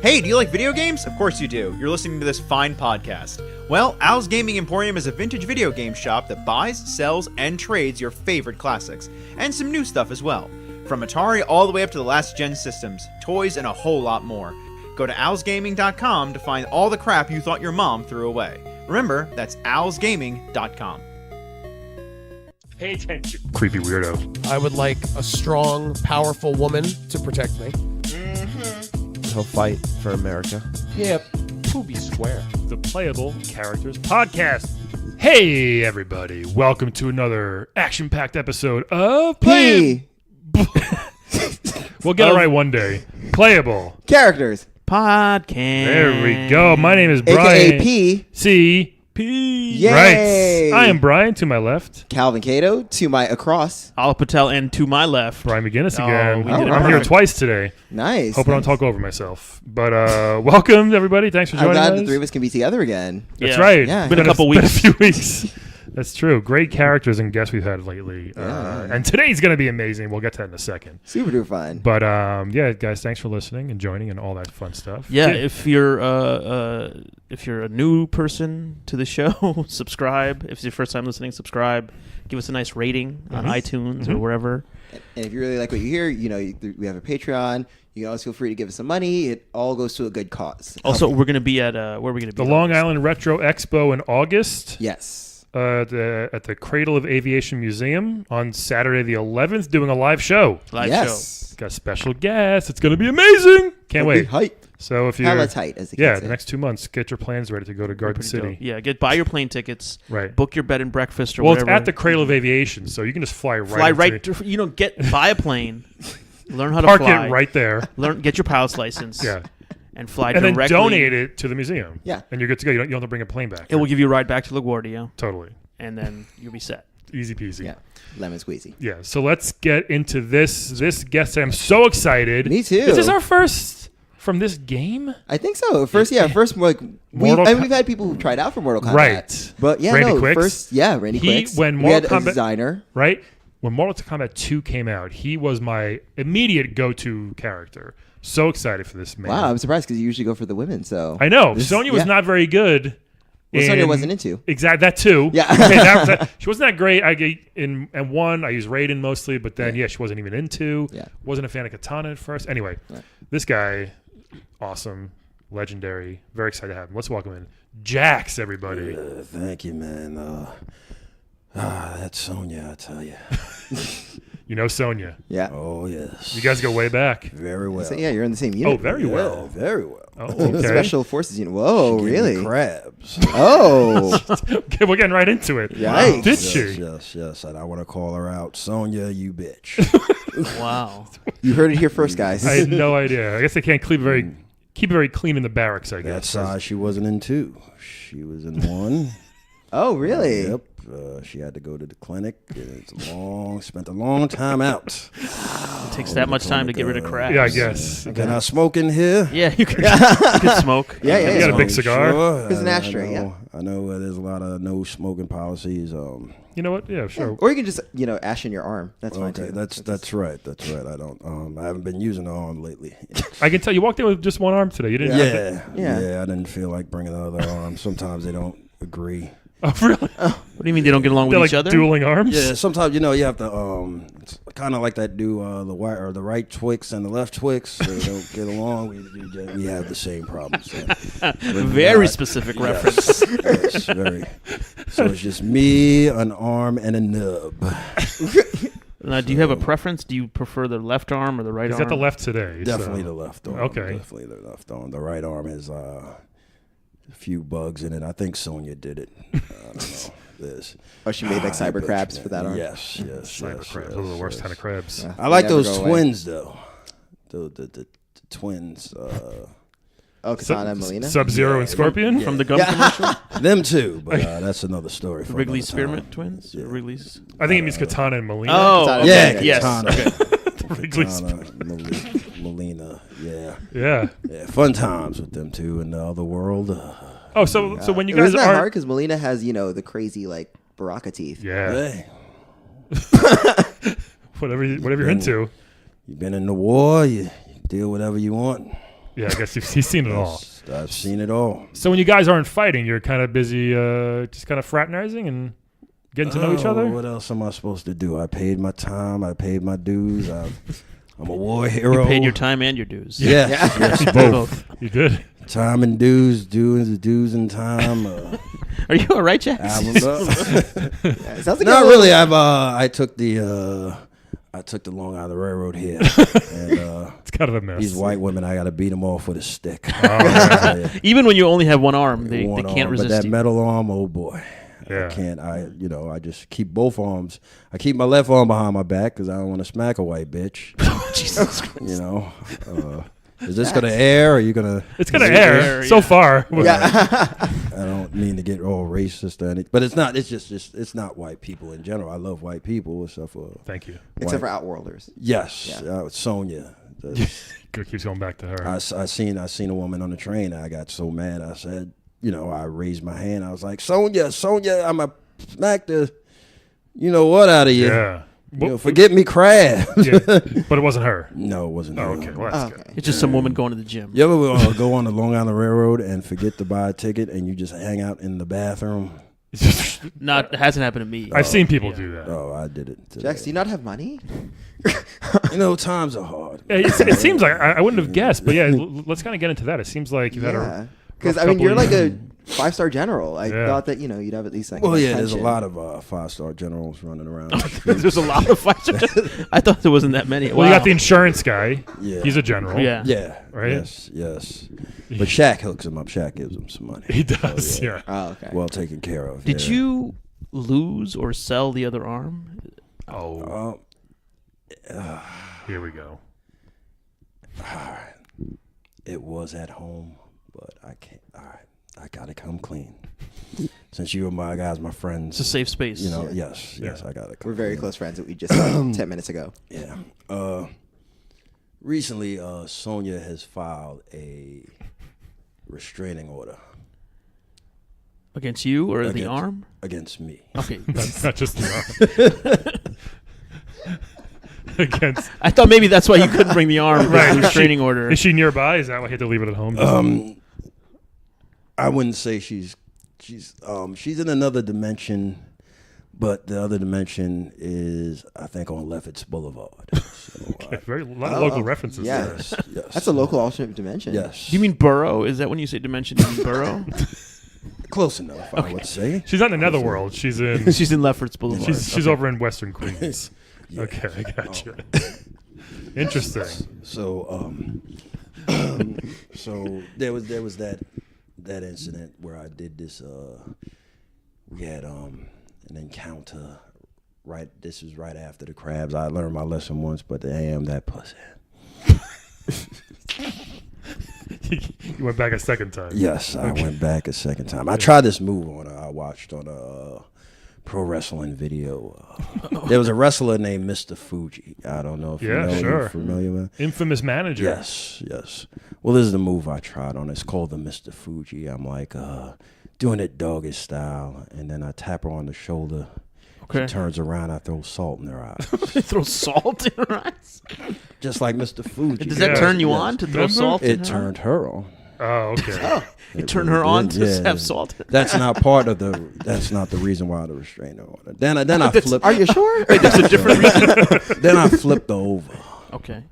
Hey, do you like video games? Of course you do. You're listening to this fine podcast. Well, Al's Gaming Emporium is a vintage video game shop that buys, sells, and trades your favorite classics, and some new stuff as well. From Atari all the way up to the last gen systems, toys, and a whole lot more. Go to alsgaming.com to find all the crap you thought your mom threw away. Remember, that's alsgaming.com. Pay attention, creepy weirdo. I would like a strong, powerful woman to protect me. He'll fight for America. Yep. Poopy square. The Playable Characters Podcast. Hey, everybody. Welcome to another action-packed episode of We'll get it right one day. Playable Characters Podcast. There we go. My name is Brian. AKA P. C. Yay! Right. I am Brian to my left. Calvin Cato to my across. Ala Patel, and to my left. Brian McGinnis Oh, again. we did it I'm here perfect. twice today. Nice. Hope I don't talk over myself. But welcome, everybody. Thanks for I'm joining glad us. the three of us can be together again. That's Yeah. right. Yeah. Been a couple Been a weeks. few weeks. That's true. Great characters and guests we've had lately. Yeah. And today's going to be amazing. We'll get to that in a second. Super duper fun. But yeah, guys, thanks for listening and joining and all that fun stuff. Yeah, if you're a new person to the show, subscribe. If it's your first time listening, subscribe. Give us a nice rating on iTunes or wherever. And if you really like what you hear, you know, we have a Patreon. You can always feel free to give us some money. It all goes to a good cause. Also, we're gonna be at where are we gonna be? the Long Island Retro Expo in August. Yes. At the Cradle of Aviation Museum on Saturday the 11th, doing a live show. live Yes. Got special guests. It's going to be amazing. Can't wait. Hype. So if you're Hella tight, as the kids yeah, say. the next 2 months, get your plans ready to go to Garden show. City. Yeah, buy your plane tickets. Right. Book your bed and breakfast or Well, whatever. it's at the Cradle of Aviation, so you can just fly buy a plane. Learn how to park fly. it right there. Get your pilot's license. Yeah. And fly And then directly. donate it to the museum. Yeah. And you're good to go. You don't have to bring a plane back. It will give you a ride back to LaGuardia, Totally. and then you'll be set. Easy peasy. Yeah. Lemon squeezy. Yeah. So let's get into this guest. I'm so excited. Me too. Is this our first from this game? I think so. First like we've had people who tried out for Mortal Kombat. Right. But yeah, Randy no, Quicks. first Randy Quicks. When we had Mortal a Kombat- designer. Right? When Mortal Kombat 2 came out, he was my immediate go-to character. So excited for this man. Wow, I'm surprised because you usually go for the women. So I know. This- Sonya was yeah. not very good. Well, Sonya wasn't into. Exactly. That too. Yeah. Okay, she wasn't that great. In one, I used Raiden mostly, but then, she wasn't even into. Yeah. Wasn't a fan of Katana at first. Anyway, Yeah. this guy, awesome, legendary. Very excited to have him. Let's welcome in Jax, everybody. Thank you, man. That's Sonya, I tell you. You know Sonya. Yeah. Oh, yes. You guys go way back. Very well. So, yeah, you're in the same unit. Oh, very well. Very well. Oh, okay. Special Forces unit. Whoa, She gave me really? Crabs. Oh. Okay, we're getting right into it. Yikes. Did she? Yes. And I want to call her out. Sonya, you bitch. Wow. You heard it here first, guys. I had no idea. I guess they can't keep it very clean in the barracks, I That guess. size she wasn't in two. She was in one. Oh, really? Yep. She had to go to the clinic. Spent a long time out. It takes that much time to get rid of crabs. Yeah, I guess. Can I smoke in here? Yeah, you can smoke. Yeah, yeah. You got a yeah. big cigar? Sure. There's an I ashtray, know, I know there's a lot of no smoking policies. You know what? Yeah, sure. Or you can just, ash in your arm. That's fine Okay, too. that's right. That's right. I don't. I haven't been using the arm lately. I can tell you walked in with just one arm today. You didn't have to. Yeah. I didn't feel like bringing the other arm. Sometimes they don't agree. Oh, really? What do you mean they don't get along They're with like each other? dueling arms? Yeah, sometimes you have to it's kind of like that the right Twix and the left Twix. They don't get along. We have the same problems. So. Very specific reference. Yes, very. So it's just me, an arm, and a nub. Now, do you have a preference? Do you prefer the left arm or the right He's arm? got the left today. Definitely so. the left arm. Okay. Definitely the left arm. The right arm has a few bugs in it. I think Sonya did it. I don't know. Oh, she made like cyber crabs for that arm. Yes. Cyber crabs. Those are the worst kind of crabs. Yeah. I like Never those go away. twins though. The twins. Oh, Katana and Melina? Sub-Zero and Scorpion? From the gum commercial? Them too, but that's another story. For Wrigley another Spearmint time. twins? Yeah. Wrigley's? I think it means Katana and Melina. Oh, Katana. okay. Yeah, Yes. Katana. Okay. Wrigley Katana, Melina. Yeah. Yeah. Fun times with them too in the other world. Oh, so when you Isn't guys that hard? are... Because Melina has, the crazy, like, Baraka teeth. Yeah. Hey, Whatever you're into. you've been in the war. You deal whatever you want. Yeah, I guess he's seen it all. I've seen it all. So when you guys aren't fighting, you're kind of busy just kind of fraternizing and getting to know each other? What else am I supposed to do? I paid my time. I paid my dues. I'm a war hero. You paid your time and your dues. Yes, both. You did? Time and dues and time. Are you all right, Jax? Sounds like Not really. I took the Long Island Railroad here, and It's kind of a mess. these white women, I got to beat them off with a stick. Even when you only have one arm, they One can't arm, resist but that you. metal arm, oh boy. Yeah. I can't. I just keep both arms. I keep my left arm behind my back because I don't want to smack a white bitch. Jesus Christ. You know, is this gonna air? Or are you gonna? It's going to air so far. I don't mean to get all racist or anything, but it's not. It's just it's not white people in general. I love white people except for Thank you. Except for Outworlders. yes, Sonya. Keeps going back to her. I seen a woman on the train. I got so mad. I said, I raised my hand. I was like, Sonya, I'm a smack the, what out of you. Yeah. Forget me, crab. Yeah. But it wasn't her. No, it wasn't. Oh, her. okay. Well, that's good. It's just some woman going to the gym. You ever go on the Long Island Railroad and forget to buy a ticket and you just hang out in the bathroom? It hasn't happened to me. I've seen people do that. Oh, I did it today. Jax, do you not have money? Times are hard. Yeah, it seems like I wouldn't have guessed, but yeah, let's kind of get into that. It seems like you've had a because rough you're couple like years. a 5-star general. I thought that you'd have at least like. Well, yeah, there's a pension. lot of 5-star generals running around. There's a lot of fights. I thought there wasn't that many. Well, you got the insurance guy. Yeah. He's a general. Yeah. Yeah. Right? Yes. But Shaq hooks him up. Shaq gives him some money. He does, yeah. Oh, okay. Well taken care of. Did you lose or sell the other arm? Oh, here we go. It was at home, but I can't. All right. I gotta come clean. Since you and my guys, my friends. It's a safe space. Yes, I gotta come We're very clean. close friends that we just saw 10 minutes ago. Yeah. Recently, Sonya has filed a restraining order Against you or the Against- arm? against me. Okay. Not just the arm. Against. I thought maybe that's why you couldn't bring the arm. Right. The restraining order. Is she nearby? Is that why I had to leave it at home? I wouldn't say she's in another dimension, but the other dimension is, I think, on Lefferts Boulevard. So, Okay, a lot of local references yeah. there. yes. That's a local alternate dimension. Yes. Do you mean borough? Is that when you say dimension, you mean borough? Close enough, I would say. She's not in the netherworld. She's in. She's in Lefferts Boulevard. She's over in Western Queens. Yeah. Okay, I gotcha. Interesting. So, so there was that incident where I did this. We had an encounter. Right, this was right after the crabs. I learned my lesson once, but I am that pussy. You went back a second time. Yes, I went back a second time. I tried this move on. I watched on a pro wrestling video. There was a wrestler named Mr. Fuji. I don't know if you know. sure. You're familiar with him? Infamous manager. Yes. Well, this is the move I tried on. It's called the Mr. Fuji. I'm like doing it doggy style, and then I tap her on the shoulder. Okay. She turns around. I throw salt in her eyes, Throw salt in her eyes? just like Mr. Fuji. Does that turn you on to throw Remember? salt in It her? turned her on. Oh, okay. It turned her on to Yeah. have salt in her. That's not part of the. That's not the reason why the restraining order. Then I flipped. Are you sure? Wait, there's a different reason? Then I flipped her over. Okay.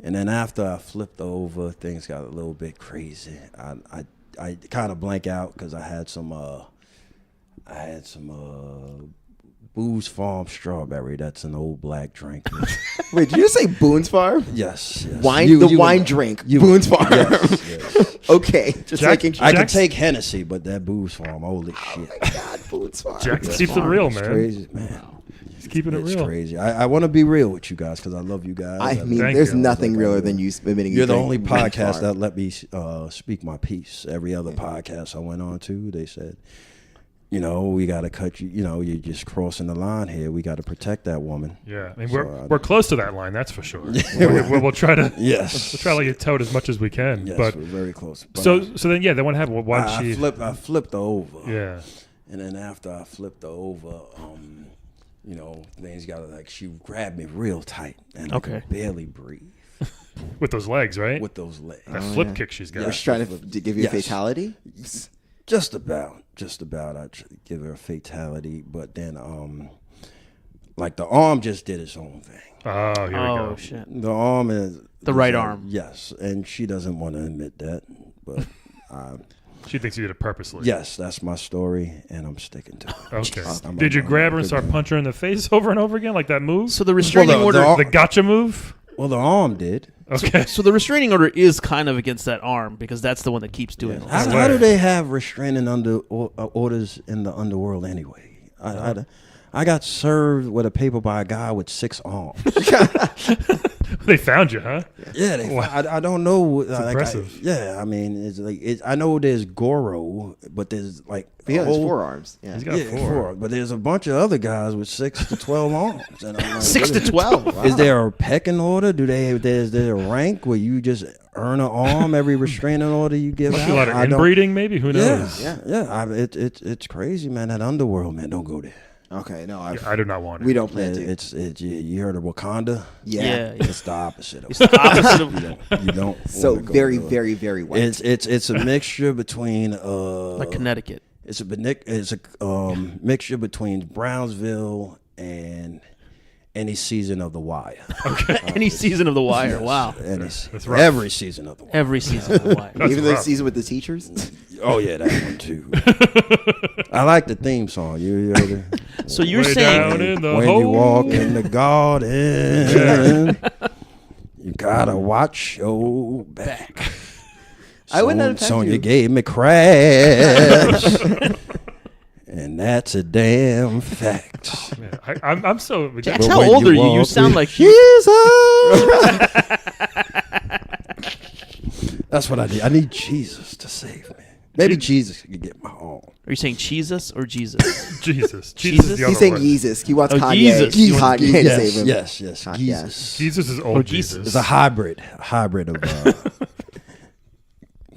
And then after I flipped over, things got a little bit crazy. I kind of blank out because I had some Booze Farm strawberry. That's an old black drink. Wait, did you say Boone's Farm? Yes. Wine, wine drink. Boone's Farm. Yes. Okay, just Jack- making sure. I Jack- could take Hennessy, but that Booze Farm, holy shit. God, Boone's Farm. Jack keeps it real, It's man. crazy, man. He's keeping it It's real. crazy. I want to be real with you guys because I love you guys. I mean, Thank there's you. nothing realer than you admitting You're the drink only Boone's podcast Farm. that let me speak my piece. Every other podcast I went on to, they said, we got to cut you. You're just crossing the line here. We got to protect that woman. Yeah, I mean, So, we're close to that line, that's for sure. We'll try to Yes. we'll try to get towed as much as we can. Yes, but we're very close. But so then what happened? Why I did she? flipped her over. Yeah. And then after I flipped her over, things got she grabbed me real tight and I Okay. could barely breathe. With those legs, right? with those legs. That flip kick she's got. Yeah. Was trying to give you a Yes. fatality? Just about. I'd give her a fatality, but then like the arm just did its own thing. Oh, here we Oh go. shit! The arm is The right arm. Yes, and she doesn't want to admit that, but She thinks you did it purposely. yes, that's my story, and I'm sticking to it. Okay. I'm- Did you I'm- grab her I'm and start good. punching her in the face over and over again, like that move? So the restraining Well, order. The gotcha move? Well, the arm did. Okay. So the restraining order is kind of against that arm because that's the one that keeps doing it. How do they have restraining orders in the underworld anyway? I got served with a paper by a guy with 6 arms. They found you, huh? Yeah, I don't know. It's impressive. I mean, it's like I know there's Goro, but there's like Yeah, a there's whole- 4 arms. Yeah. He's got 4. But there's a bunch of other guys with 6 to 12 arms. And I'm like, 6 to 12. Is there a pecking order? Is there a rank where you just earn an arm every restraining order you give Must out? be a lot of I don't- inbreeding, maybe? Who knows? Yeah. It's crazy, man. That underworld, man. Don't go there. Okay, no, I do not want it. we don't plan to. It's you heard of Wakanda? Yeah. It's the opposite of It's the opposite of you don't So wanna go very, there. very, very white. It's a mixture between like Connecticut. it's a mixture between Brownsville and any season of The Wire. Any season of The Wire. Wow. That's rough. Every season of The Wire. Every season of The Wire. That's Even the rough. season with the teachers. Oh yeah, that one too. I like the theme song. You heard it? So you're Way saying down in the When hole. you walk in the garden, you gotta watch your back. I wouldn't have offended Sonya you. gave me crash, and that's a damn fact. Man, I'm so. Jax, But how when old you are you? You walk sound with like you. That's what I need. I need Jesus to save me. Maybe Jesus could get my home. Are you saying Jesus or Jesus? Jesus. Jesus? is the He's other saying word. Yeezus. He wants Oh, Kanye. Jesus. He You wants want Kanye to Yes, save him. yes, Ah, Jesus. Jesus is old Or Jesus. It's a hybrid of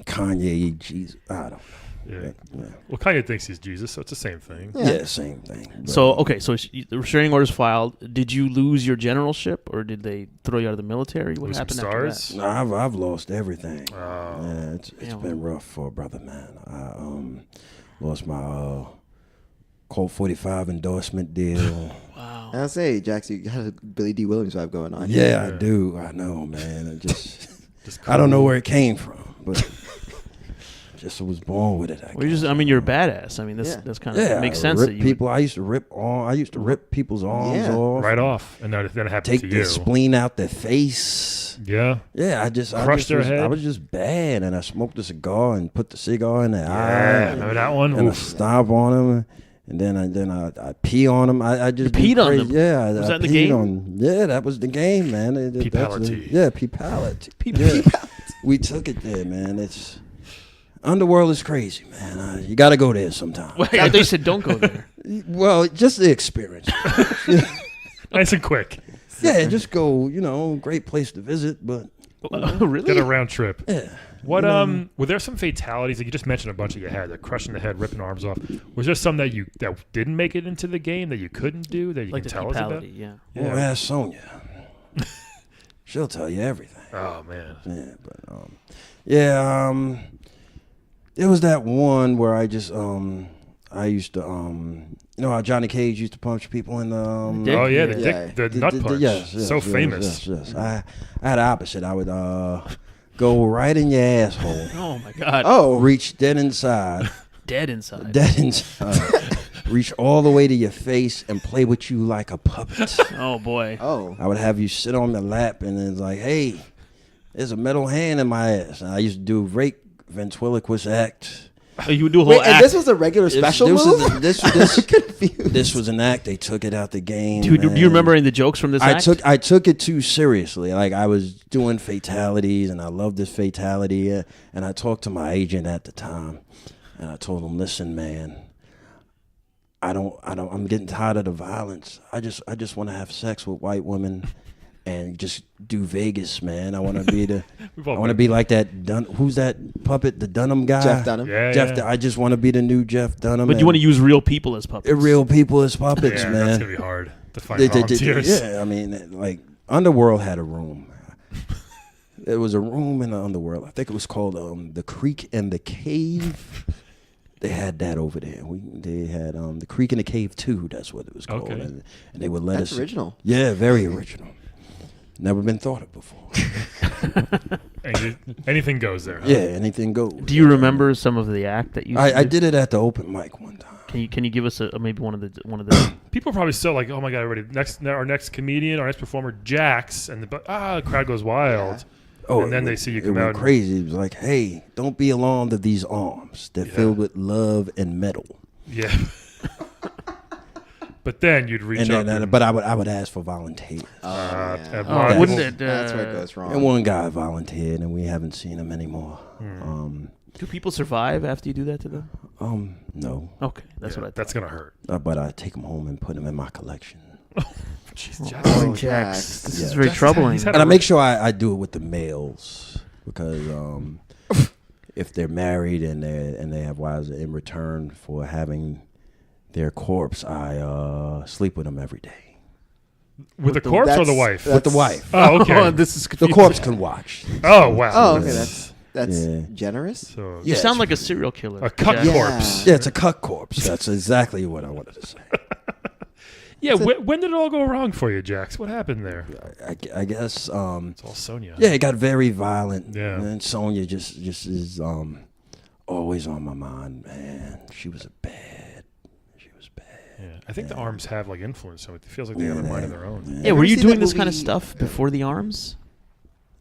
Kanye, Jesus. I don't know. Yeah. Yeah. Well, Kanye thinks he's Jesus, so it's the same thing. Yeah, same thing. But, So okay, so the restraining order's filed. Did you lose your generalship, or did they throw you out of the military? What Lose some happened after that? stars. no, I've lost everything. Oh. Yeah, it's Damn. been rough for a brother, man. I lost my Colt 45 endorsement deal. Wow. I'll say, Jax, you got a Billy D. Williams vibe going on. Yeah, I do. I know, man. It just Just I don't know where it came from, but just was born with it. Well, you're a badass. I mean, that's kind of makes sense rip that you people. I used to rip people's arms Yeah. off. Right off, and then it happened Take to the you. spleen out their face. Yeah. Yeah, Crush their head? I was just bad, and I smoked a cigar and put the cigar in their Yeah. eye. Remember that one? And I Oof. stomp on them, and then I pee on them. I just You peed do on crazy- them? Yeah, Was I that the peed game? on- yeah, that was the game, man. That's Pee-pality. Yeah, pee-pality. Yeah. We took it there, man. It's underworld is crazy, man. You got to go there sometime. Wait, I thought you said don't go there. Well, just the experience. Nice and quick. Yeah, just go. Great place to visit, but Really? Get a round trip. yeah. What were there some fatalities? Like you just mentioned a bunch of you had, like crushing the head, ripping arms off. Was there some that didn't make it into the game that you couldn't do that you Like can the tell us about? fatality, yeah. Well, ask Sonya. She'll tell you everything. Oh man. Yeah, but it was that one where I just I used to you know how Johnny Cage used to punch people in the Dick? Oh yeah, Yeah. the nut punch. Yes, So famous. Yes. I had the opposite. I would go right in your asshole, Oh my God. Oh, reach dead inside, Dead inside. reach all the way to your face and play with you like a puppet. Oh boy. oh. I would have you sit on my lap and then it's like, hey, there's a metal hand in my ass. And I used to do rape ventriloquist act. Oh, you would do a whole Wait, and act. this was a regular special move? This Confused. this was an act. They took it out the game. Dude, do man. you remember any of the jokes from this act? I took it too seriously. Like I was doing fatalities, and I loved this fatality. And I talked to my agent at the time, and I told him, "Listen, man, I'm getting tired of the violence. I just want to have sex with white women." And just do Vegas, man. I want to be We've all I want to been- be like that. Who's that puppet? The Dunham guy. Jeff Dunham. Yeah, Jeff. yeah. I just want to be the new Jeff Dunham. But you want to use real people as puppets. real people as puppets, Yeah, man. that's gonna be hard to find They- volunteers. yeah, I mean, like Underworld had a room. There was a room in the underworld. I think it was called the Creek and the Cave. They had that over there. They had the Creek and the Cave 2. That's what it was called. Okay. And they would let us. That's original. Yeah, very original. Never been thought of before. Anything goes there. Huh? Yeah, anything goes. Do you remember some of the act that you? I did it at the open mic one time. Can you give us maybe one of the? People probably still like, oh my god, already our next comedian, our next performer, Jax, and the crowd goes wild. Oh, and then they see you come it out. went crazy. It was like, hey, don't be alarmed of these arms. They're filled with love and metal. Yeah. But then you'd reach up. But I would ask for volunteers. Wouldn't it? That's where it goes wrong. And one guy volunteered, and we haven't seen him anymore. Do people survive after you do that to them? No. Okay, that's what I thought. That's gonna hurt. But I take them home and put them in my collection. Jeez, Jax. Oh, Jax. This is very troubling. he's had And I make sure I do it with the males because if they're married and they have wives, in return for having their corpse, I sleep with them every day. With the corpse or the wife? With the wife. Oh, okay. This is The confusing. corpse can watch. Oh, wow. Oh, okay. That's Yeah. generous. So, You sound like a serial killer. a cut Jax. corpse. Yeah, it's a cut corpse. That's exactly what I wanted to say. Yeah, when did it all go wrong for you, Jax? What happened there? I guess. It's all Sonya. Yeah, it got very violent. Yeah. And Sonya just is always on my mind, man. She was bad. Yeah. I think the arms have like influence, so it feels like they have a mind of their own. Yeah, were you seen doing that this kind of movie? stuff before the arms?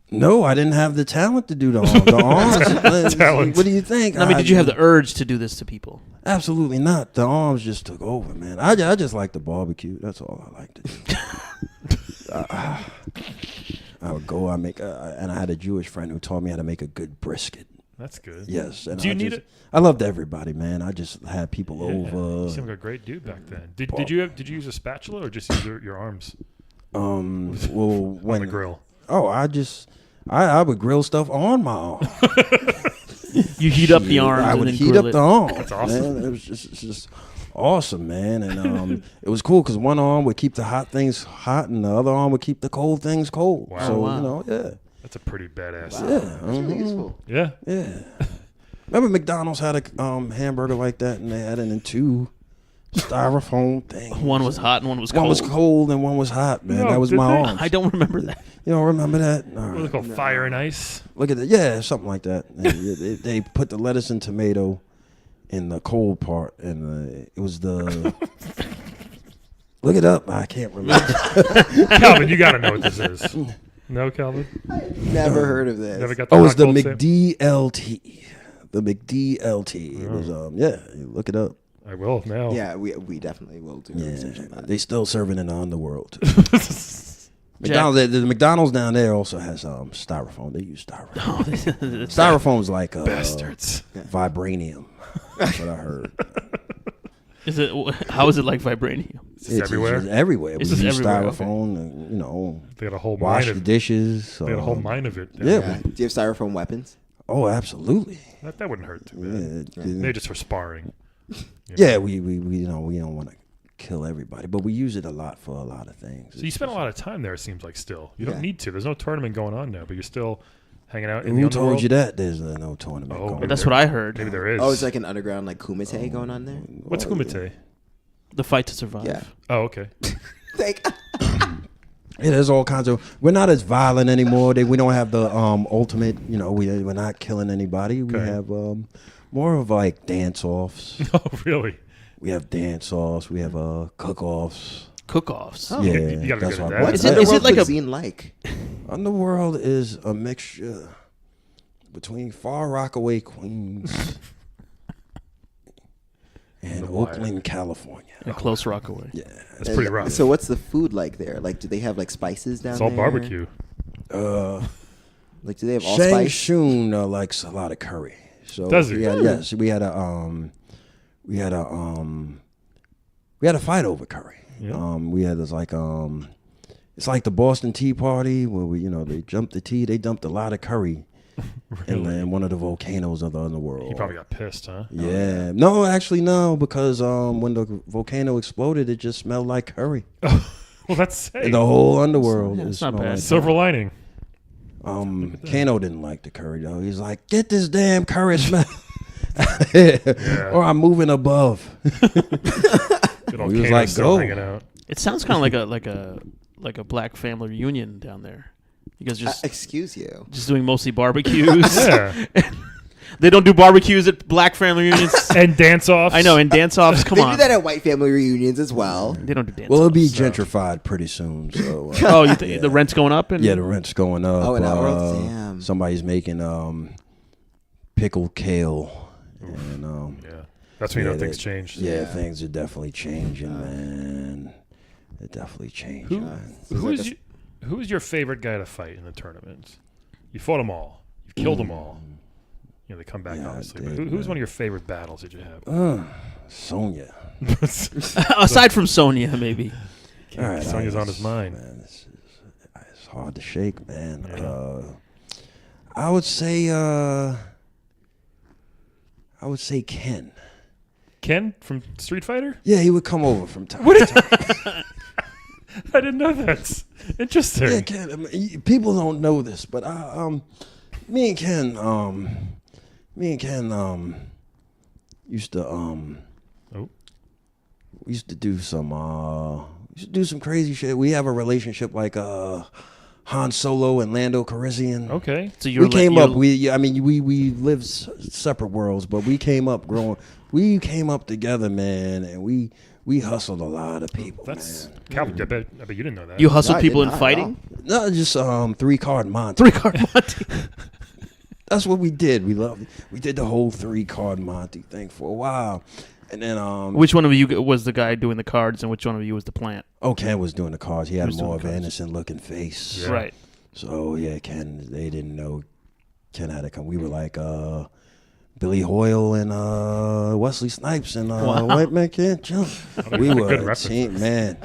No, I didn't have the talent to do the arms. Talent. What do you think? I mean, did you have the urge to do this to people? Absolutely not. The arms just took over, man. I just like the barbecue. That's all I like to do. I would go. And I had a Jewish friend who taught me how to make a good brisket. That's good. Yes. And Do you need it? I loved everybody, man. I just had people You over. seemed like a great dude back then. Did you use a spatula or just use your arms Well, on the grill? Oh, I would grill stuff on my arm. You heat up the arms I and would then heat grill up the it. arm. That's awesome. Man. It was just awesome, man. And it was cool because one arm would keep the hot things hot, and the other arm would keep the cold things cold. Wow. So Wow. yeah, That's a pretty badass. yeah, That's really useful. Yeah. yeah. Remember McDonald's had a hamburger like that, and they had it in 2 styrofoam things. One was hot and one was cold. One was cold and one was hot, man. No, that was did my they? arm. I don't remember that. You don't remember that? All What was right. it called? Fire and ice? Look at that. Yeah, something like that. And they put the lettuce and tomato in the cold part, and it was the. Look it up. I can't remember. Calvin, you got to know what this is. No, Calvin? Never heard of this. Never got the Oh, it was hot the cold sandwich? McDLT. The McDLT. It was look it up. I will now. Yeah, we definitely will do research on Yeah, that. they still serving in the underworld. McDonald's, the McDonald's down there also has styrofoam. They use styrofoam. Styrofoam's like Bastards. vibranium. That's what I heard. How is it like vibranium? It's just everywhere. Just everywhere. It's We just use everywhere, styrofoam. And, They got a whole wash mine the of dishes. They got a whole mine of it. Yeah. Yeah. Do you have styrofoam weapons? Oh, absolutely. That wouldn't hurt too bad. Yeah, Maybe just for sparring. yeah, we don't want to kill everybody, but we use it a lot for a lot of things. So you spend a lot of time there, it seems like still. You don't Yeah. need to. There's no tournament going on now, but you're still hanging out in Who the told underworld. you that? There's no tournament Oh, going. maybe That's there- what I heard. Maybe there is. Oh, it's like an underground like kumite going on there. What's kumite? The fight to survive. Yeah. Oh, okay. Like, Yeah, there's all kinds of. We're not as violent anymore. We don't have the ultimate. We're not killing anybody. We Okay. have more of like dance offs. Oh, really? We have dance offs. We have cook offs. Cook-offs. Oh. Yeah, You gotta be that's good at what that. what's Is it underworld like a- cuisine like? Underworld is a mixture between Far Rockaway, Queens, and The wire. Oakland, California. A close rock away. Yeah, That's pretty rough. So what's the food like there? Like, do they have like spices down It's there? all barbecue. Like, do they have all Shang spice? Shun likes a lot of curry. So Does he? Yes, we had a fight over curry. Yeah. We had this like it's like the Boston Tea Party where they dumped a lot of curry in one of the volcanoes of the underworld. He probably got pissed, huh? Yeah. No, actually no, because when the volcano exploded, it just smelled like curry. Well, that's safe. In the whole underworld. Yeah, it it's not smelled bad. like Silver lining. Kano didn't like the curry though. He's like, get this damn curry smell, or I'm moving above. Good old He was Kano like, still go. hanging out. It sounds kind of like a black family reunion down there. You guys Excuse you. just doing mostly barbecues. Yeah. They don't do barbecues at black family reunions. And dance-offs. I know, and dance-offs. Come They on. do that at white family reunions as well. They don't do dance-offs. Well, it'll be gentrified pretty soon. So Oh, you think the rent's going up? And yeah, the rent's going up. Oh, and damn. Somebody's making pickled kale, and Yeah. That's when you know things changed. Yeah, things are definitely changing, man. They're definitely changing. man. Who is your favorite guy to fight in the tournaments? You fought them all. You've killed them all. You know, they come back, Yeah, I obviously. did, But who's man. one of your favorite battles that you have? Sonya. aside from Sonya, maybe. All right, Sonya's on his mind. Man, it's hard to shake, man. I would say Ken. Ken from Street Fighter? Yeah, he would come over from time to time. I didn't know that. Interesting. Yeah, Ken. I mean, people don't know this, but me and Ken used to we used to do some crazy shit. We have a relationship like Han Solo and Lando Calrissian. Okay. So We came up. We lived separate worlds, but we came up together, man, and we hustled a lot of people. That's man. Calvin. I bet you didn't know that. You hustle No, I people did in not, fighting? No, just 3-card Monty. 3-card Monty. That's what we did. We did the whole 3-card Monty thing for a while, and then Which one of you was the guy doing the cards, and which one of you was the plant? Ken was doing the cards. He had was doing more of the an cards. innocent looking face. Yeah. Right. So yeah, Ken. They didn't know Ken had to come. We were like Billy Hoyle and Wesley Snipes and White Man Can't Jump. We Good were a reference. team, man.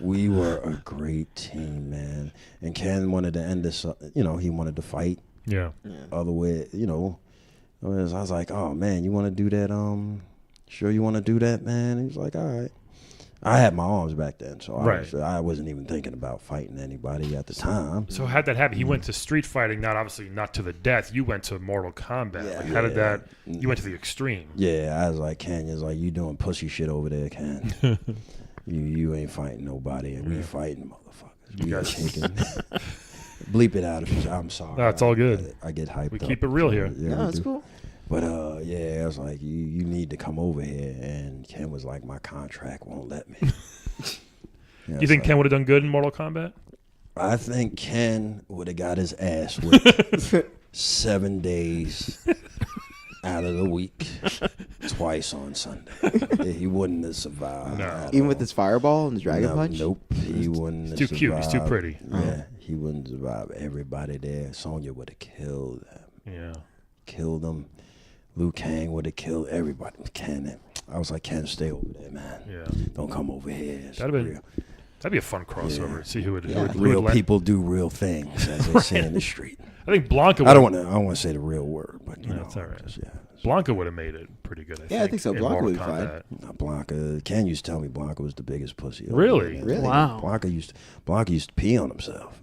We were a great team, man. And Ken wanted to end this. He wanted to fight. Yeah. Other way, I was like, oh man, you want to do that? Sure, you want to do that, man? He was like, all right. I had my arms back then, so I wasn't even thinking about fighting anybody at the time. So how'd that happen? He went to street fighting, not to the death. You went to Mortal Kombat. Yeah. Like, how did that? You went to the extreme. Yeah, I was like, Ken, is like, you doing pussy shit over there, Ken. you ain't fighting nobody, and we fighting motherfuckers. We guys- shaking. Bleep it out if I'm sorry. No, it's all good. I get hyped We up. keep it real here. Yeah, No, we that's do. cool. But I was like, you need to come over here, and Ken was like, my contract won't let me. Do you think Ken would have done good in Mortal Kombat? I think Ken would have got his ass whipped 7 days out of the week, twice on Sunday. He wouldn't have survived. No. at Even all. with his fireball and his dragon punch? Nope. He wouldn't have He's too cute. He's too survived. pretty. Yeah, he wouldn't survive. Everybody there. Sonya would have killed them. Yeah. Killed them. Liu Kang would have killed everybody. Ken, I was like, Ken, stay over there, man. Yeah. Don't come over here. It's That'd be a fun crossover. Yeah. See who would. real people do real things, as they say in the street. I think Blanca. I don't want to say the real word, but That's all right. just, yeah. Blanca would have made it pretty good. Yeah, I think so. in Blanca Mortal would be fine. Kombat. Blanca. Ken used to tell me Blanca was the biggest pussy. ever. Really? Really? Wow. Blanca used to pee on himself.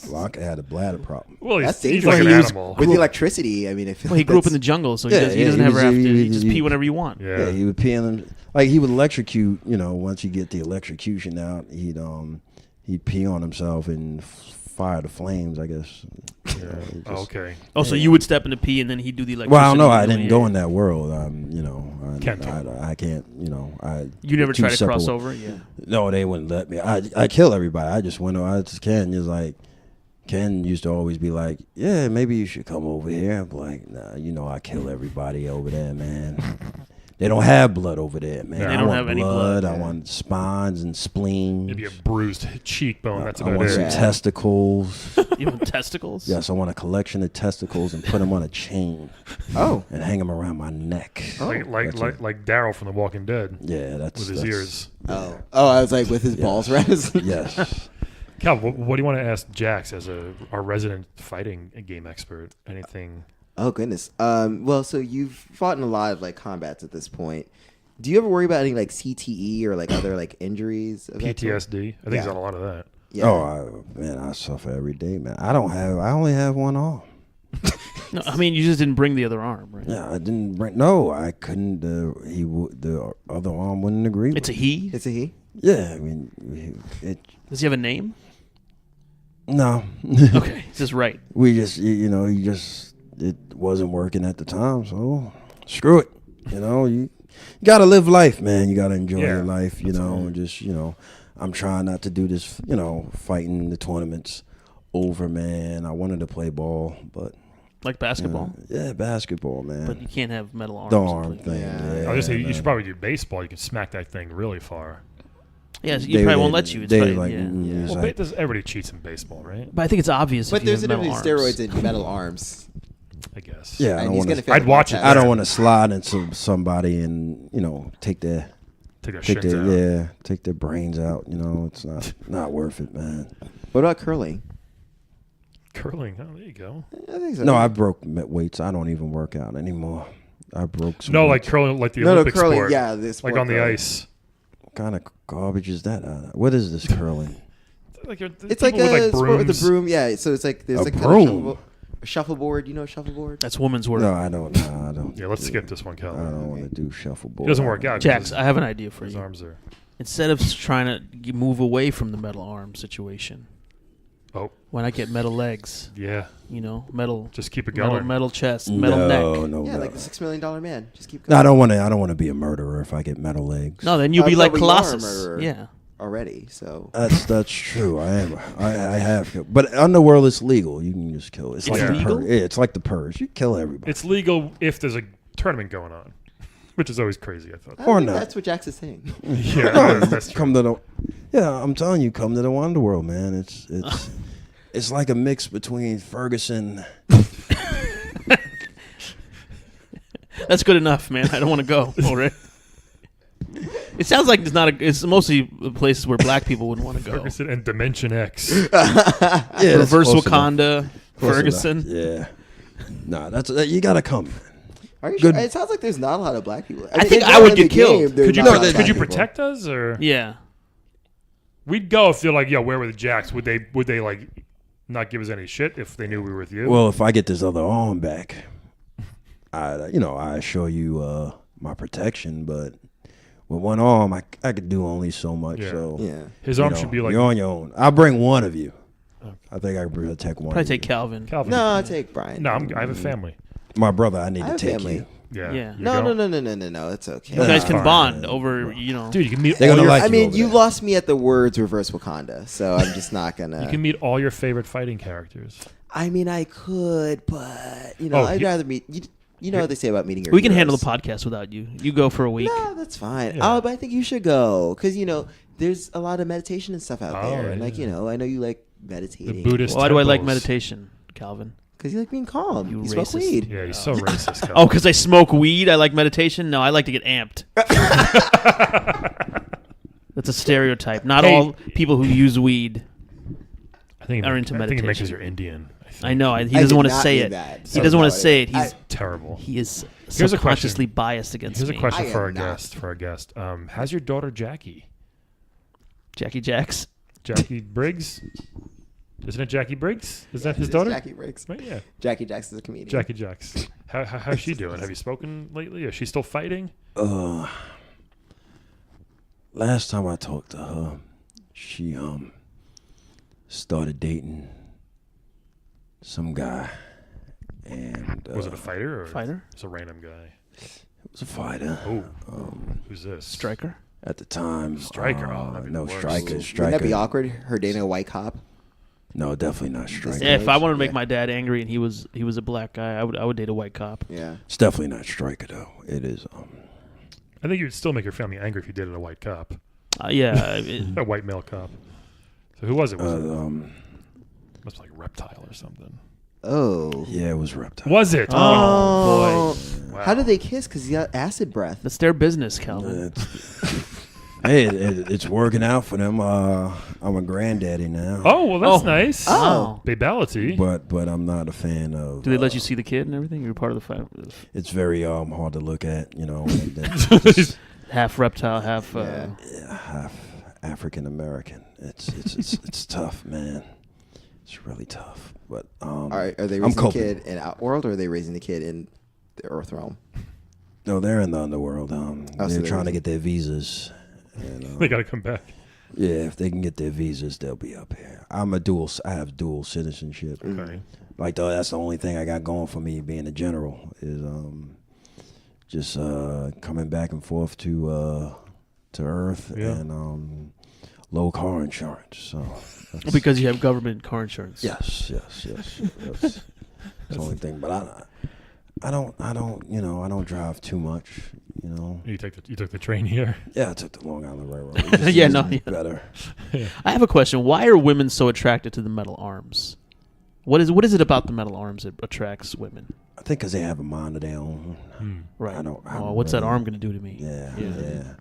Blanca had a bladder problem. Well, That's he's dangerous. like an He was- animal. With the electricity, I mean, Well, he grew up in the jungle, so he Yeah, doesn't he ever was- have to. he- You just he- pee whenever you want. Yeah. Yeah, he would pee on him. Like he would electrocute. Once you get the electrocution out, he'd pee on himself and fire the flames. I guess. Oh, okay. Oh, so you would step in the pee, and then he'd do the electricity. Well, I don't know. I and- didn't go in that world. Can't talk. I can't. You never two tried to separate cross worlds. over? Yeah. No, they wouldn't let me. I kill everybody. I just went. I just Ken is like. Ken used to always be like, "Yeah, maybe you should come over here." I'm like, "Nah, I kill everybody over there, man. They don't have blood over there, man. They I don't want have any blood, I want spines and spleens. Maybe a bruised cheekbone. That's I about want it. some Yeah. testicles. You want testicles? Yes, I want a collection of testicles and put them on a chain Oh. and hang them around my neck. Like Daryl from The Walking Dead Yeah, that's with his ears. Oh. I was like, with his balls around his... Yes. Cal, what do you want to ask Jax as our resident fighting game expert? Anything? Oh, goodness. Well, so you've fought in a lot of, combats at this point. Do you ever worry about any, CTE or, other, injuries? Of that sort? PTSD? I think he's Yeah. got a lot of that. Yeah. Oh, man, I suffer every day, man. I only have one arm. No, I mean, you just didn't bring the other arm, right? Yeah, I didn't bring. No, I couldn't. The other arm wouldn't agree. It's a with he. It's a he. Yeah, I mean, Does he have a name? No. Okay, it's just right. We just, it wasn't working at the time, so screw it. You gotta live life, man. You gotta enjoy your life, and just, I'm trying not to do this, fighting the tournaments over, man. I wanted to play ball, but. Like basketball? Yeah, basketball, man. But you can't have metal arms. The arm thing. Yeah, I was just say you should probably do baseball. You can smack that thing really far. Yeah, so you probably won't let you. It's they probably, like, yeah. it's Well, like, everybody cheats in baseball, right? But I think it's obvious. But if you there's a have difference metal between arms. steroids and metal arms. I guess. yeah, I And don't he's want gonna to. fail I'd the watch it. podcast. I don't want to slide into somebody and take their Take their take shins out. their take their brains out. It's not worth it, man. What about curling? Curling. Oh, there you go. I think so. No, I broke weights. I don't even work out anymore. I broke some. No, like weights. curling, like the no, Olympic curling. sport. Yeah, this Like on the ice. What kind of garbage is that? What is this curling? Like It's like a sport with a broom. Yeah, so it's like there's A like broom? a shuffleboard. You know, shuffleboard. That's woman's work. No, I don't. I don't. Yeah, let's skip this one, I Calvin. don't want to do shuffleboard. It doesn't work out. Jax, I have an idea for His you. arms are. Instead of trying to move away from the metal arm situation, why not get metal legs? Yeah. Metal. Just keep it Metal, going. metal chest, metal neck. No, Yeah, no. like the $6 Million Man. Just keep No, going. I don't want to be a murderer if I get metal legs. No, then you'll be No, like but you are a Colossus. murderer. Yeah. Already, so That's true. I am. I have killed. But underworld it's legal. You can just kill. It's like the legal? purge. Yeah, it's like the purge. You kill everybody. It's legal if there's a tournament going on, which is always crazy, I thought. I Or think not. that's what Jax is saying. Yeah, that's true. Come to the. Yeah, I'm telling you, come to the underworld, man. It's like a mix between Ferguson. That's good enough, man. I don't want to go already. It sounds like it's mostly places where black people wouldn't want to go. Ferguson and Dimension X. Yeah, that's Reverse close Wakanda, enough. Close Ferguson. enough. Yeah. Nah, you gotta come. Are you Good. sure? It sounds like there's not a lot of black people. I think they I know would in the get killed. game there's Could you not a lot of could you black people. protect us or? Yeah. We'd go if they're like, yo, where were the Jacks? Would they like not give us any shit if they knew we were with you? Well, if I get this other arm back, I assure you my protection. But with one arm, I could do only so much. Yeah. So Yeah. His arm should be like you're on your own. I'll bring one of you. I think I can protect one. Probably of take you. Calvin. Calvin. No, I'll take Brian. No, I have a family. My brother, I need I to have take family. you. Yeah. Yeah. You No, don't? no. It's okay. You guys can fine. bond over, Dude, you can meet. They're all gonna your, like I you mean, over you there. lost me at the words "reverse Wakanda," so I'm just not gonna. you can meet all your favorite fighting characters. I mean, I could, but Oh, I'd he- rather meet. You know what they say about meeting your. We can heroes. handle the podcast without you. You go for a week. No, that's fine. Yeah. But I think you should go because there's a lot of meditation and stuff out Oh, there, and yeah. I know you like meditating. The Buddhist. Why do I like temples. meditation, Calvin? Because you like being calm. You You smoke racist. weed. Yeah, he's so racist. Calvin. Oh, because I smoke weed. I like meditation. No, I like to get amped. That's a stereotype. Not Hey. all people who use weed. I think are into I think it makes meditation. us you're Indian. I think. I know. He I doesn't did want to not say mean it. that. He So doesn't want to sorry. say it. He's Terrible. he is Here's a subconsciously question. biased against Here's a me. question I for am our not. guest. How's your daughter Jackie? Jackie Jax. Jackie Briggs? Isn't it Jackie Briggs? Is that his It's daughter? Jackie Briggs. Right, yeah. Jackie Jackson's a comedian. Jackie Jax. How's she doing? Have you spoken lately? Is she still fighting? Last time I talked to her, she started dating some guy, and Was it a fighter or Fighter? It's a random guy. It was a fighter. Oh, who's this? Striker. At the time, Striker. Oh, that'd be no the worst. striker. Wouldn't Striker. that be awkward? Her dating a white cop. No, definitely not striker. Yeah, if I wanted to make Yeah. my dad angry and he was a black guy, I would date a white cop. Yeah. It's definitely not striker though. It is. I think you'd still make your family angry if you dated a white cop, Yeah. a white male cop. So who was it? Was it must be like Reptile or something. Oh. Yeah, it was reptile. Was it? Oh, boy. Wow. How did they kiss? Because he got acid breath. That's their business, Calvin. Hey, it's working out for them. I'm a granddaddy now. Oh, well, that's Oh. nice. Oh. Babality. But I'm not a fan of. Do they let you see the kid and everything? You're part of the family. It's very hard to look at, and then Half reptile, half. Yeah. African American. It's tough, man. It's really tough. But Are they raising the kid in Outworld, or are they raising the kid in the Earth realm? No, they're in the underworld. They're trying to get their visas. And, They got to come back. Yeah, if they can get their visas, they'll be up here. I have dual citizenship. Okay. Like that's the only thing I got going for me being a general is just coming back and forth to Earth and low car insurance. So because you have government car insurance. yes. That's the only thing. But I don't drive too much. You know. You took the train here. Yeah, I took the Long Island Railroad. Yeah, no, better. I have a question. Why are women so attracted to the metal arms? What is it about the metal arms that attracts women? I think because they have a mind of their own. Right. What's that arm going to do to me? Yeah.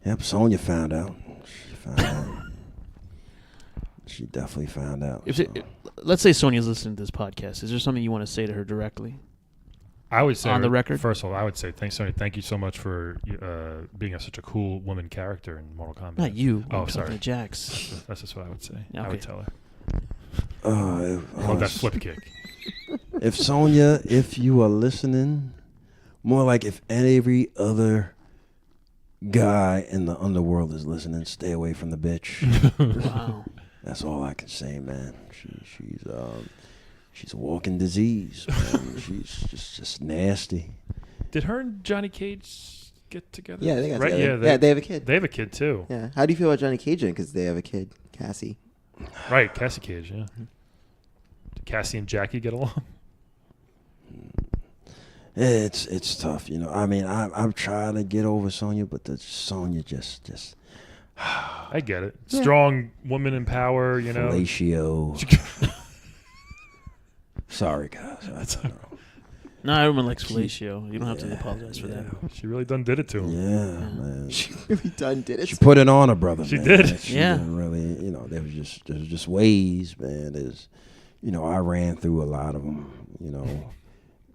Yep. Sonya found out. She found out. She definitely found out. Let's say Sonya's listening to this podcast. Is there something you want to say to her directly? I would say on the record. First of all, I would say thanks, Sonya. Thank you so much for being such a cool woman character in Mortal Kombat. Not you. Oh, sorry, Jax. That's just what I would say. Okay. I would tell her. Love that flip kick. If Sonya, if you are listening, more like if every other guy in the underworld is listening, stay away from the bitch. Wow. That's all I can say, man. She's a walking disease, man. She's just nasty. Did her and Johnny Cage get together? Yeah, they got right? together. Yeah, They have a kid. They have a kid too. Yeah. How do you feel about Johnny Cage? Because they have a kid, Cassie. Right, Cassie Cage. Yeah. Did Cassie and Jackie get along? It's tough, you know. I mean, I'm trying to get over Sonya, but the Sonya just. I get it. Strong woman in power, you know. Fellatio. Sorry, guys. I don't know. No, everyone likes fellatio. You don't have to apologize for that. She really done did it to him. Yeah, man. She really done did it. She put it on her brother. She man. did. She didn't really, you know, there was just ways, man. I ran through a lot of them, you know,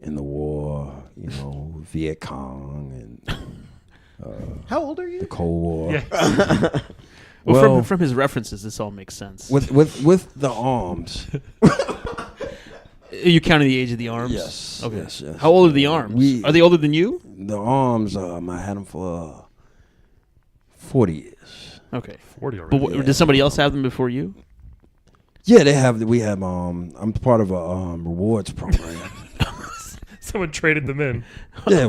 in the war, you know, Viet Cong and How old are you? the Cold War. Yeah. Well, from his references, this all makes sense. With the arms. You counting the age of the arms? Yes. Okay. Yes. How old are the arms? Are they older than you? The arms, I had them for 40 years. Okay. 40 already. But did somebody else have them before you? Yeah, they have. We have. I'm part of a rewards program. Someone traded them in. Yeah.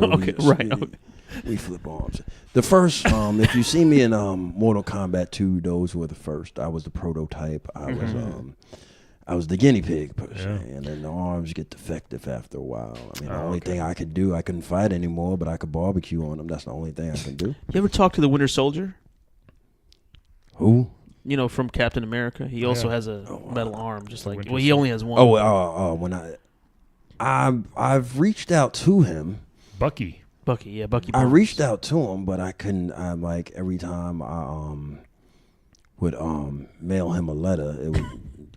We flip arms. The first, if you see me in Mortal Kombat 2, those were the first. I was the prototype. I was the guinea pig per se, and then the arms get defective after a while. I mean, the only thing I could do, I couldn't fight anymore, but I could barbecue on them. That's the only thing I can do. You ever talk to the Winter Soldier? Who? You know, from Captain America. He also has a metal arm, just like. Winter Well, he only has one. When I've reached out to him. Bucky. Bucky I Barnes. reached out to him, but I couldn't. I like every time I would mail him a letter, it would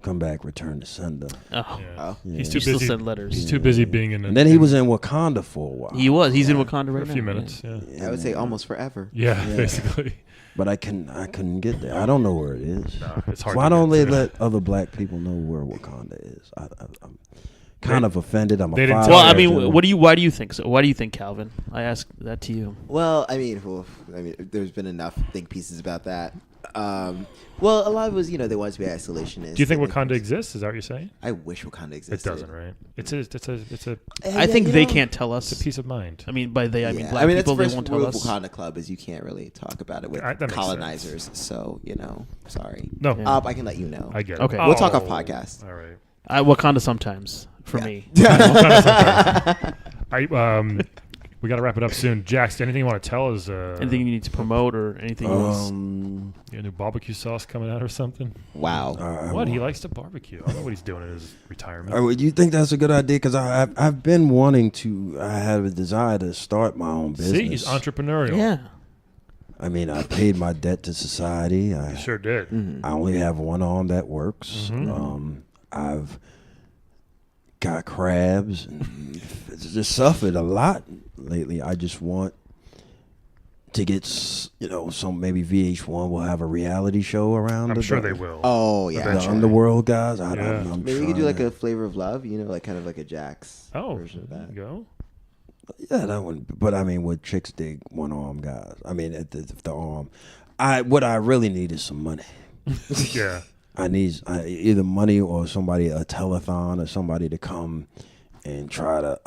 come back return to sender. Oh. Yeah. Yeah. He's He too still busy. send letters. He's too busy being in. And then he was in Wakanda for a while. He was. He's in Wakanda for right a now. few yeah. minutes. Yeah. I would say almost forever. Yeah, Yeah. basically. But I couldn't get there. I don't know where it is. No, it's hard. Why to don't get they to. let other black people know where Wakanda is? I'm kind of offended. I'm a they didn't father. tell Well, I you. mean, why do you think so? Why do you think, Calvin? I ask that to you. Well, I mean, there's been enough think pieces about that. Well, a lot of it was, they wanted to be isolationist. Do you think Wakanda exists? Is that what you're saying? I wish Wakanda existed. It doesn't, right? It's a I think they can't tell us. peace of mind. I mean, by they, I mean Yeah. black that's people. the They first won't tell rule of us. Wakanda Club is you can't really talk about it with That makes colonizers. sense. So, sorry. No, Yeah. I can let you know. I get it. Okay. We'll talk off Oh, podcast. All right. Wakanda sometimes for me. We got to wrap it up soon. Jax, anything you want to tell us? Anything you need to promote or anything else? You got new barbecue sauce coming out or something? Wow. What? He likes to barbecue. I don't know what he's doing in his retirement. You think that's a good idea? Because I've been wanting to. I have a desire to start my own business. See, he's entrepreneurial. Yeah. I mean, I paid my debt to society. He sure did. I only have one arm that works. Mm-hmm. I've got crabs and it's just suffered a lot lately. I just want to get some maybe VH1 will have a reality show around. I'm sure they will. Oh yeah, The underworld guys. Yeah. I'm maybe we could do trying like a Flavor of Love, like kind of like a Jax version of there that. you go. Yeah, that one. But I mean, with chicks dig one arm guys. I mean, at the arm. What I really need is some money. Yeah. I need either money or a telethon or somebody to come and try to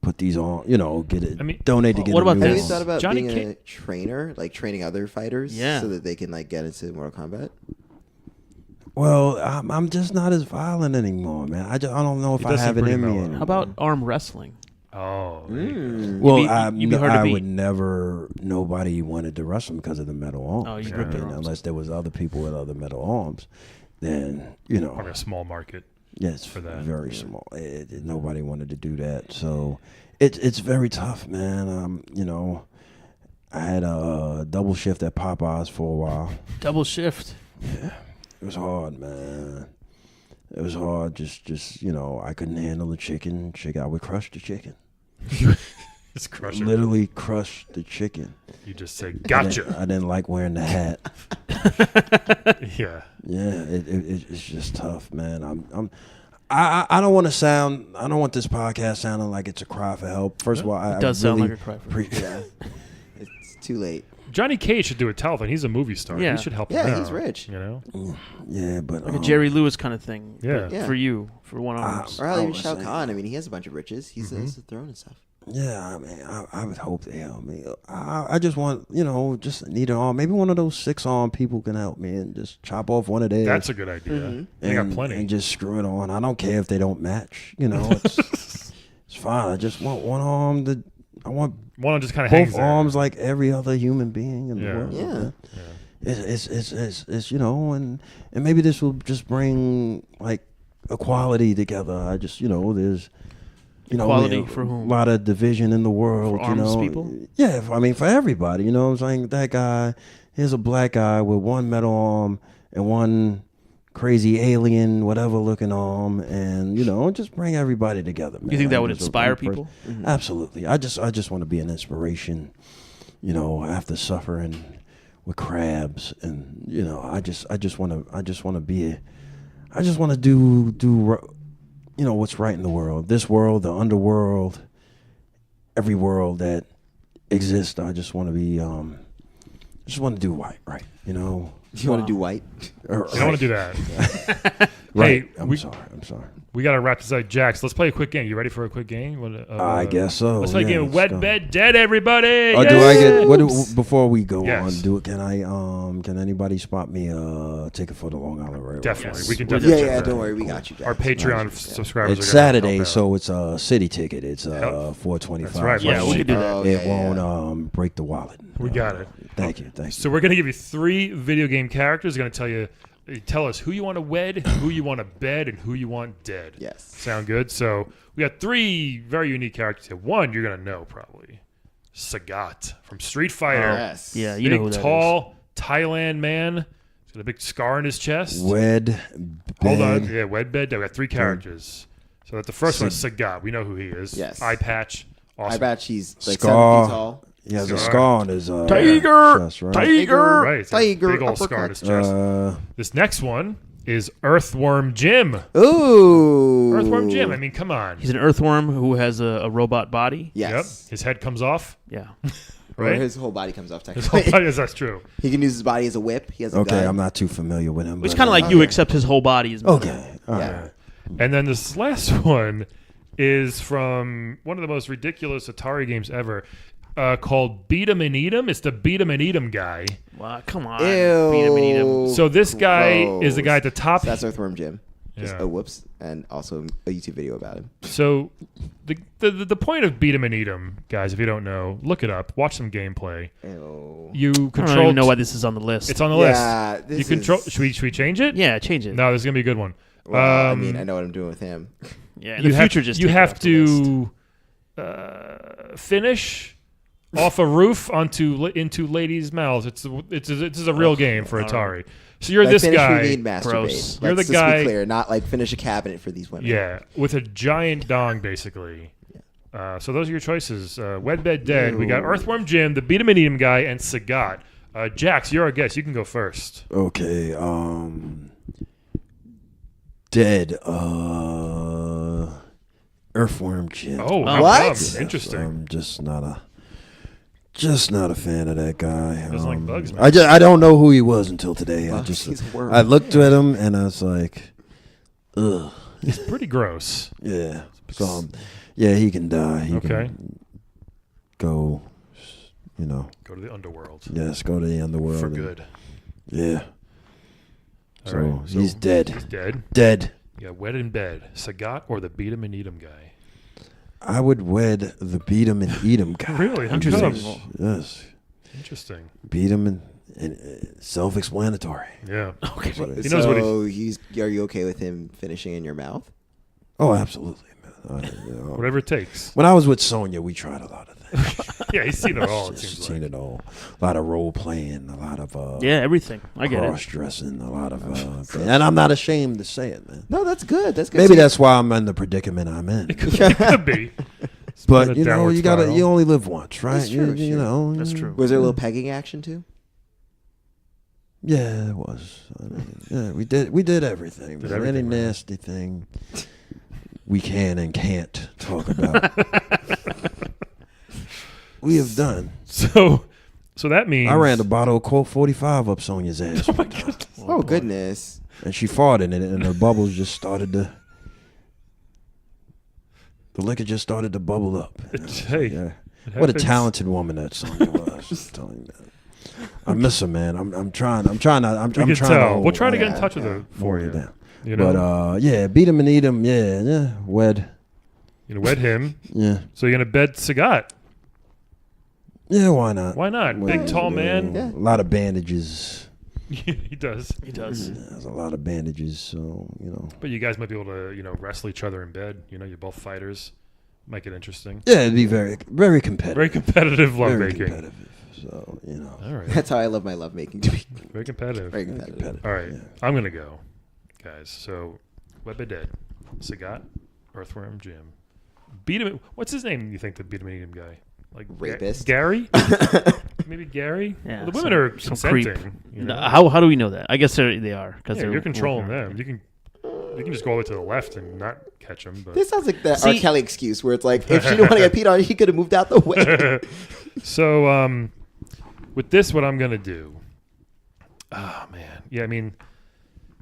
put these on. Get it. I mean, donate to get. what a about new Have you this? one. thought about Johnny being a trainer, like training other fighters, Yeah. so that they can like get into Mortal Kombat? Well, I'm just not as violent anymore, man. I don't know if He I does have seem it pretty in me mellow. anymore. How about arm wrestling? Oh. Well, you'd be hard to I beat. would never. Nobody wanted to wrestle because of the metal arms. Oh, you I rip their mean, arms. unless there was other people with other metal arms, then Probably a small market. yeah, it's for that. very small. Nobody wanted to do that, so it's very tough, man. I had a double shift at Popeyes for a while. Double shift. It was hard, man. It was hard. Just I couldn't handle the chicken. I would crush the chicken. Just crush it. Literally crush the chicken. You just say, I gotcha. didn't like wearing the hat. Yeah. Yeah, it's just tough, man. I don't want to sound. I don't want this podcast sounding like it's a cry for help. First of all, I Does really sound like a cry for help. Yeah, it's too late. Johnny Cage should do a telethon. He's a movie star. Yeah. He should help him Yeah, out, he's rich. Yeah, but Like a Jerry Lewis kind of thing. Yeah. but Yeah. For you, for one arms. Or even was Shao saying- Kahn. I mean, he has a bunch of riches. He has the throne and stuff. yeah, I mean, I would hope they help me. I just want, just need an arm. Maybe one of those 6-arm people can help me and just chop off one of theirs. That's a good idea. They got plenty. And just screw it on. I don't care if they don't match. It's fine. I just want one arm. I want One just kind of hangs both there. arms like every other human being in Yeah. the world. Yeah. It's and maybe this will just bring like equality together. I just there's Equality for whom? A lot of division in the world. For arms people? Yeah, I mean for everybody. You know what I'm saying? That guy, here's a black guy with one metal arm and one crazy alien whatever looking arm, and just bring everybody together, man. You think that I'm would just a inspire person. people? Absolutely. I just want to be an inspiration, after suffering with crabs, and I just want to do what's right in the world, this world, the underworld, every world that exists. I just want to be do right. Do you want to do white? You don't want to do that. Right. Hey, I'm sorry. We got to wrap this up. Jax, let's play a quick game. You ready for a quick game? You wanna, I guess so. Let's play a game of let's Wed, go. Bed, Dead, everybody. Do I get before we go Yes. on? Can anybody spot me a ticket for the Long Island Railroad? Definitely. Yes. We can Yeah, definitely Yeah, check that. don't worry, we got you, Jax. Our Patreon subscribers It's are gonna Saturday, help out. so it's a city ticket. It's Yep. $4.25. That's right. Yeah, we could do that. Oh, It yeah, won't break the wallet. We got it. Thank you. So we're going to give you 3 video game characters. Going to tell us who you want to wed, who you want to bed, and who you want dead. Yes. Sound good? So we got 3 very unique characters here. One you're going to know probably. Sagat from Street Fighter. Yes. Yeah, you know who Big, that is. tall Thailand man. He's got a big scar on his chest. Wed. Hold on. bed. Yeah, Wed Bed. We got 3 characters. So that the first one is Sagat. We know who he is. Yes. Eye patch. Awesome. I bet she's like Scar. 7 feet tall. He has a Scar. scar on his Tiger! chest, right? Tiger! Right. It's a Tiger big old scar on his chest. This next one is Earthworm Jim. Ooh. Earthworm Jim. I mean, come on. He's an earthworm who has a robot body. Yes. Yep. His head comes off. Yeah. Or Right. his whole body comes off His whole technically. body is that's true. He can use his body as a whip. He has a Okay, gun. I'm not too familiar with him. It's but, kind of like you, Okay. except his whole body is metal. Okay. All Yeah. right. And then this last one is from one of the most ridiculous Atari games ever, called Beat 'em and Eat 'em. It's the Beat 'em and Eat 'em guy. Wow, come on. Ew. Beat him and eat him. So this guy is the guy at the top. So that's Earthworm Jim. Just Yeah. a whoops, and also a YouTube video about him. So the point of Beat 'em and Eat 'em, guys, if you don't know, look it up. Watch some gameplay. Ew. You I don't control. even know why this is on the list. It's on the Yeah, list. this You control. is- Should we change it? Yeah, change it. No, this is gonna be a good one. Well, I mean, I know what I'm doing with him. Yeah, in the have, future, just you take it have off the list. to finish off a roof into ladies' mouths. It's a real game for Atari. So you're By this finish, we guy. mean masturbate. Gross. You're the Let's just guy- be clear, not like finish a cabinet for these women. Yeah, with a giant dong, basically. So those are your choices. Wed, Bed, Dead. We got Earthworm Jim, the Beat 'em and Eat 'em guy, and Sagat. Jax, you're our guest. You can go first. Okay. Dead. Earthworm Jim. Oh, What? Interesting. I'm just not a fan of that guy. Doesn't like bugs, man. I don't know who he was until today. He's a worm. I looked at him and I was like, ugh. He's pretty gross. Yeah. So yeah, he can die. He Okay. can go. Go to the underworld. Yes, go to the underworld For and- good. Yeah. All So right, he's dead. He's dead. Dead. Yeah, Wed in Bed. Sagat or the Beat 'em and Eat 'em guy. I would wed the beat him and eat him guy. Really? How Interesting. come? Yes. Interesting. Beat him and self-explanatory. Yeah. Okay. But He knows what So are you okay with him finishing in your mouth? Oh, absolutely, man. Whatever it takes. When I was with Sonya, we tried a lot of things. Yeah, he's seen it all, it She's seems seen like. it all. A lot of role playing, a lot of Yeah, everything. I get it. cross dressing, a lot of things. And I'm not ashamed to say it, man. No, that's good. That's good. Maybe So- that's why I'm in the predicament I'm in. It could be. But Spin a you know, downward you spiral. only live once, right? That's true, You sure. know, That's true. Was there a little pegging action too? Yeah, it was. I mean, yeah, we did everything. Did man. everything, Any man. nasty thing we can and can't talk about, we have done. So that means I ran a bottle of Colt 45 up Sonya's ass, Oh my god. Oh, goodness. and she farted in it, and her bubbles just started to. The liquor just started to bubble up. you know. Hey, Yeah. it What a happens. talented woman that Sonya was. I'm telling you, man. I miss her, man. I'm trying. I'm trying to. We can tell. We'll try to get in yeah, touch with yeah. her for you. Down. You know, But yeah, beat him and eat him. Yeah, wed. you know, wed him. Yeah, So you're gonna bed Sagat. yeah. Why not? Why not? Wed, Big tall man. Yeah. A lot of bandages. He does. He does. There's a lot of bandages, so you know. But you guys might be able to, wrestle each other in bed. You know, you're both fighters. Might get interesting. Yeah, it'd be very, very competitive. Very competitive Very lovemaking. competitive. So you know. All right. That's how I love my lovemaking to be. Very competitive. Very competitive. All right. Yeah. I'm going to go, guys. So, Wed Bed Dead, Sagat, Earthworm Jim. Beat him. What's his name, you think, the Beat him and Eat him guy? Like Rapist. Gary? Maybe Gary? Yeah, Well, the women some- are some consenting. creep. You know? How do we know that? I guess they are because Yeah, you're controlling them. You can just go all the way to the left and not catch them. But This sounds like the See- R. Kelly excuse where it's like, if she didn't want to get peed on, he could have moved out the way. So, with this, what I'm going to do. Oh, man. Yeah, I mean,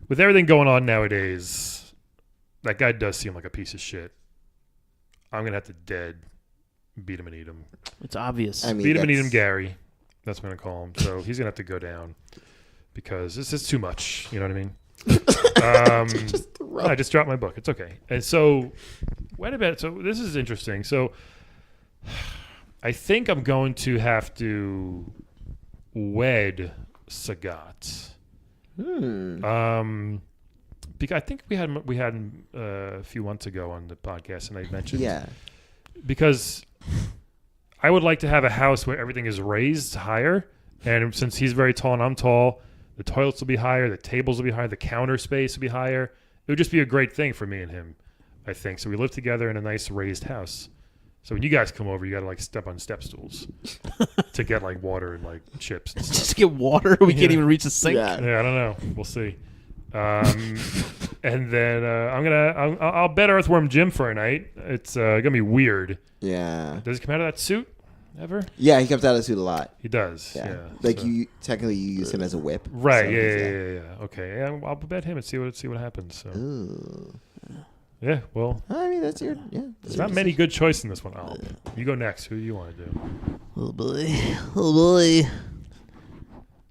with everything going on nowadays, that guy does seem like a piece of shit. I'm going to have to beat him and eat him. It's obvious. I mean, Beat him and eat him that's- Gary. That's what I'm going to call him. So he's going to have to go down because this is too much. You know what I mean? I just dropped my book. It's okay. And so, wait a minute. So this is interesting. So I think I'm going to have to wed Sagat. Because I think we had a few months ago on the podcast, and I mentioned Yeah. because I would like to have a house where everything is raised higher, and since he's very tall and I'm tall, the toilets will be higher, the tables will be higher, the counter space will be higher. It would just be a great thing for me and him, I think. So we live together in a nice raised house. So when you guys come over, you got to like step on step stools to get like water and like chips and stuff. Just get water. We can't even reach the sink. Yeah. Yeah, I don't know. We'll see. And then I'll bet Earthworm Jim for a night. It's gonna be weird. Yeah. Does he come out of that suit ever? Yeah, he comes out of the suit a lot. He does. Yeah. Yeah. Like so- you technically you use him as a whip. Right. So Yeah, he's, yeah. Okay. Yeah, I'll bet him and see what happens. So Ooh. yeah. Well, I mean, that's your there's not many good choices in this one. Al. You go next. Who do you want to do? Oh boy. Oh boy.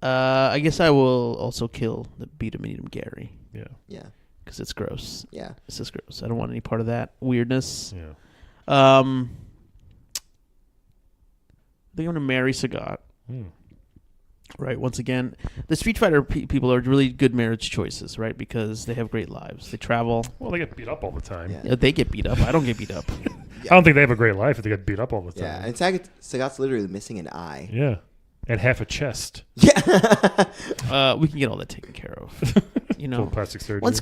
I guess I will also kill the beat him and eat him Gary Yeah. Yeah. because it's gross. Yeah. It's just gross. I don't want any part of that weirdness. Yeah. I think I'm gonna marry Sagat. Hmm. Right. Once again, the Street Fighter people are really good marriage choices, right? Because they have great lives. They travel. Well, they get beat up all the time. Yeah. Yeah, they get beat up. I don't get beat up. I don't think they have a great life if they get beat up all the time. Yeah. And Sagat's literally missing an eye. Yeah. And half a chest. Yeah. We can get all that taken care of. You know, full plastic surgery. once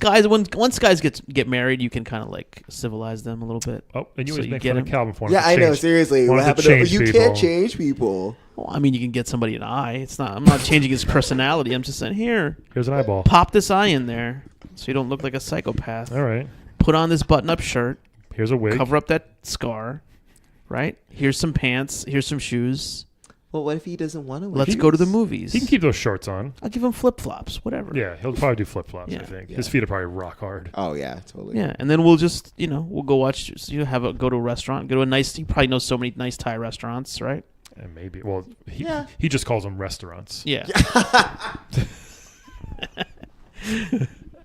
guys get married, you can kind of like civilize them a little bit. Oh, and you So always you make get fun of him. Calvin for Yeah, I know. Seriously, what happened? You can't change. change people. Well, I mean, you can get somebody an eye. I'm not changing his personality. I'm just saying, here, Here's an eyeball. pop this eye in there, so you don't look like a psychopath. All right. Put on this button-up shirt. Here's a wig. Cover up that scar. Right? Here's some pants. Here's some shoes. Well, what if he doesn't want to? Let's go to the movies. He can keep those shorts on. I'll give him flip-flops, whatever. Yeah, he'll probably do flip-flops, I Yeah. think. Yeah. His feet are probably rock hard. Oh yeah, totally. Yeah, and then we'll just, we'll go watch. So go to a restaurant, go to a nice. He probably knows so many nice Thai restaurants, right? And maybe. Well, Yeah. he just calls them restaurants. Yeah.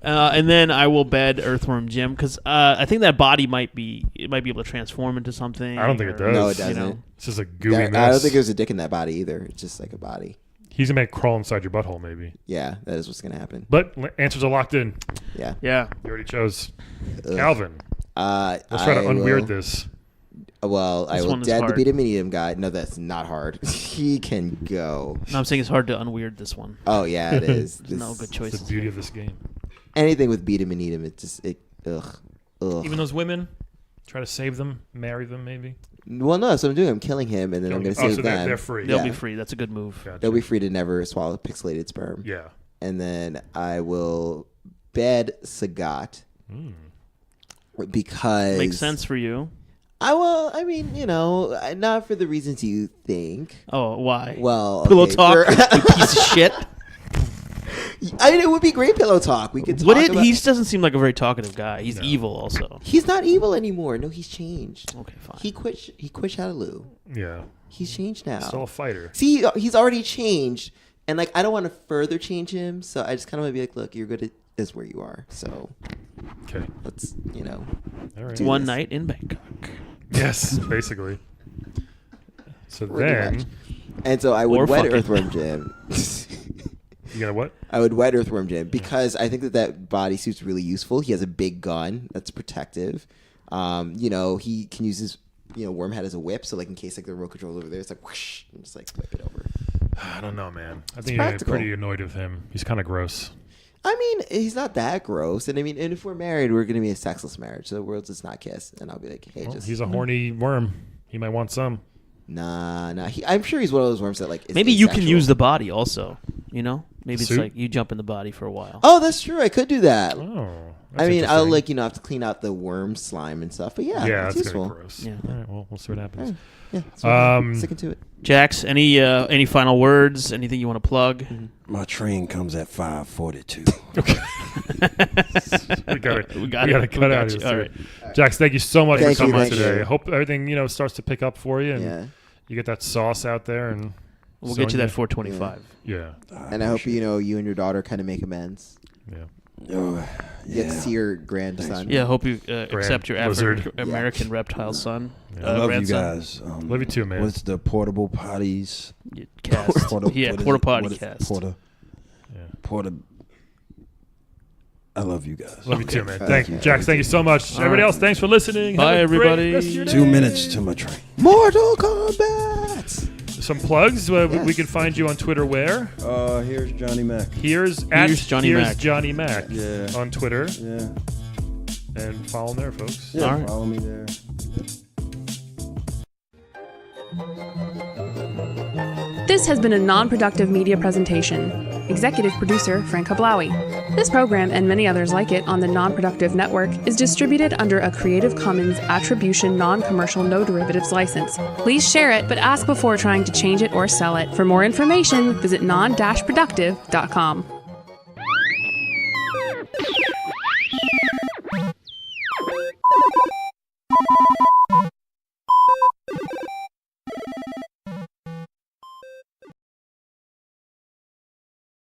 And then I will bed Earthworm Jim because I think that body might be able to transform into something. I don't think it does. No, it doesn't. It's just a gooey I mess. don't think there's a dick in that body either. It's just like a body. He's going to make crawl inside your butthole, maybe. Yeah, that is what's gonna happen. But answers are locked in. Yeah. Yeah. You already chose. Ugh. Calvin, let's try to I unweird will- this. Well, I This will one is dead the hard. beat a medium guy. No, that's not hard. He can go. No, I'm saying it's hard to unweird this one. Oh yeah, it is. There's no good It's choices. the beauty of this game. Anything with beat him and eat him, ugh. Even those women, try to save them, marry them, maybe. Well, no, that's what I'm doing. I'm killing him, and then I'm going to save so them. they're free. They'll Yeah. be free. That's a good move. Gotcha. They'll be free to never swallow pixelated sperm. Yeah. And then I will bed Sagat because Makes sense for you. I mean, not for the reasons you think. Oh, why? Well, Pillow okay, talk, for- you piece of shit. I mean, it would be great pillow talk. We could talk Would it? about- He doesn't seem like a very talkative guy. He's No. evil, also. He's not evil anymore. No, he's changed. Okay, fine. He quit Shadaloo. Yeah. He's changed now. Still a fighter. See, he's already changed, and like I don't want to further change him, so I just kind of want to be like, look, you're good at this where you are, so Okay. let's All right. do One this. night in Bangkok. Yes, basically. So Pretty then, much. And so I Or would wet fucking. Earthworm Jim. you got what? I would wet Earthworm Jim because I think that bodysuit's really useful. He has a big gun that's protective. He can use his worm head as a whip, so like in case like the remote control over there, it's like whoosh, and just like whip it over. I don't know, man. I think you're practical. pretty annoyed with him. He's kind of gross. I mean, he's not that gross, and and if we're married, we're gonna be a sexless marriage, so we'll just not kiss, and I'll be like, hey, Well, just he's a horny worm. He might want some. nah. I'm sure he's one of those worms that like. Is Maybe you can asexual. use the body also. Maybe it's Suit? like you jump in the body for a while. Oh, that's true. I could do that. Oh. I mean, I'll interesting. have to clean out the worm slime and stuff, but yeah, Yeah, it's that's useful. gonna be gross. Yeah. All right. Well, we'll see what happens. Yeah, so I'm Um, sticking to it. Jax, any final words? Anything you want to plug? My train comes at 5:42. we gotta We cut got you. out of here. All right. Jax, thank you so much Thank for coming you, on thank today. you. I hope everything starts to pick up for you, and Yeah, you get that sauce out there, and We'll get you Sonya. that 425. Yeah. and I hope you and your daughter kind of make amends. Yeah. Oh, You get to yeah. see your grandson. Yeah, I hope you accept your lizard. African American reptile son. Yeah. I love grandson. you guys. Love you too, man. What's the portable potties? Cast. Yeah, what is porta it? potty What is- cast. Porta. I love you guys. Love you too, man. Okay. Thank you, Jax. Thank you so much. Everybody else, thanks for listening. Bye, Have a great everybody. rest of your day. 2 minutes to my train. Mortal Kombat. Some plugs. We Yes. can find you on Twitter. Where? Here's Johnny Mac. Here's Johnny Mac. Johnny Mac Yeah. on Twitter, Yeah. and follow him there, folks. Yeah. All right. Follow me there. This has been a non-productive media presentation. Executive producer Frank Hablawi. This program and many others like it on the Non-Productive Network is distributed under a Creative Commons Attribution Non-Commercial No Derivatives license. Please share it, but ask before trying to change it or sell it. For more information, visit non-productive.com.